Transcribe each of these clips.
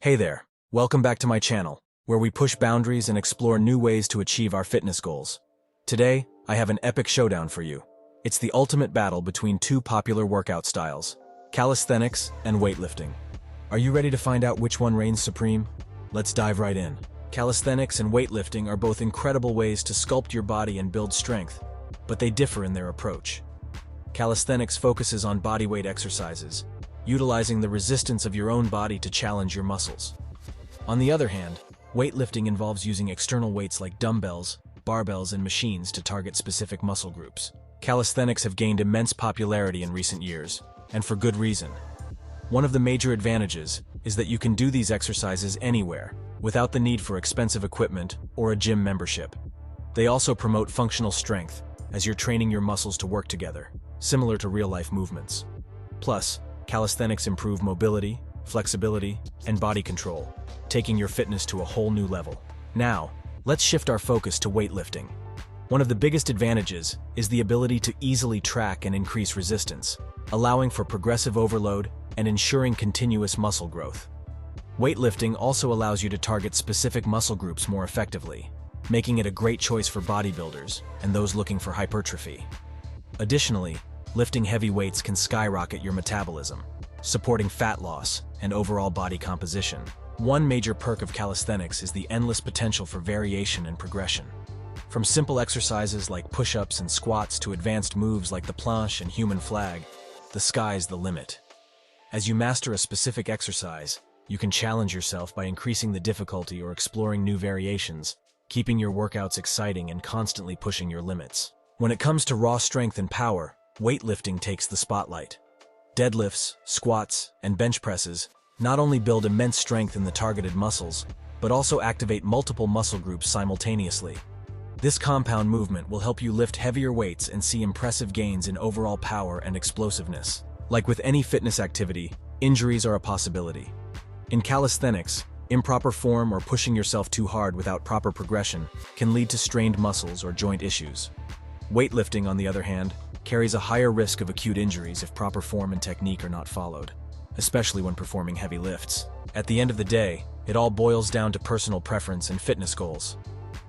Hey there, welcome back to my channel, where we push boundaries and explore new ways to achieve our fitness goals. Today, I have an epic showdown for you. It's the ultimate battle between two popular workout styles, calisthenics and weightlifting. Are you ready to find out which one reigns supreme? Let's dive right in. Calisthenics and weightlifting are both incredible ways to sculpt your body and build strength, but they differ in their approach. Calisthenics focuses on bodyweight exercises, utilizing the resistance of your own body to challenge your muscles. On the other hand, weightlifting involves using external weights like dumbbells, barbells, and machines to target specific muscle groups. Calisthenics have gained immense popularity in recent years, and for good reason. One of the major advantages is that you can do these exercises anywhere, without the need for expensive equipment or a gym membership. They also promote functional strength, as you're training your muscles to work together, similar to real-life movements. Plus, calisthenics improve mobility, flexibility, and body control, taking your fitness to a whole new level. Now, let's shift our focus to weightlifting. One of the biggest advantages is the ability to easily track and increase resistance, allowing for progressive overload and ensuring continuous muscle growth. Weightlifting also allows you to target specific muscle groups more effectively, making it a great choice for bodybuilders and those looking for hypertrophy. Additionally, lifting heavy weights can skyrocket your metabolism, supporting fat loss and overall body composition. One major perk of calisthenics is the endless potential for variation and progression. From simple exercises like push-ups and squats to advanced moves like the planche and human flag, the sky's the limit. As you master a specific exercise, you can challenge yourself by increasing the difficulty or exploring new variations, keeping your workouts exciting and constantly pushing your limits. When it comes to raw strength and power, weightlifting takes the spotlight. Deadlifts, squats, and bench presses not only build immense strength in the targeted muscles, but also activate multiple muscle groups simultaneously. This compound movement will help you lift heavier weights and see impressive gains in overall power and explosiveness. Like with any fitness activity, injuries are a possibility. In calisthenics, improper form or pushing yourself too hard without proper progression can lead to strained muscles or joint issues. Weightlifting, on the other hand, carries a higher risk of acute injuries if proper form and technique are not followed, especially when performing heavy lifts. At the end of the day, it all boils down to personal preference and fitness goals.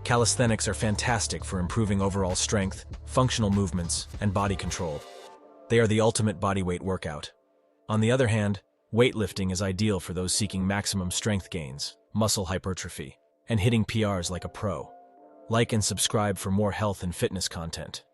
Calisthenics are fantastic for improving overall strength, functional movements, and body control. They are the ultimate bodyweight workout. On the other hand, weightlifting is ideal for those seeking maximum strength gains, muscle hypertrophy, and hitting PRs like a pro. Like and subscribe for more health and fitness content.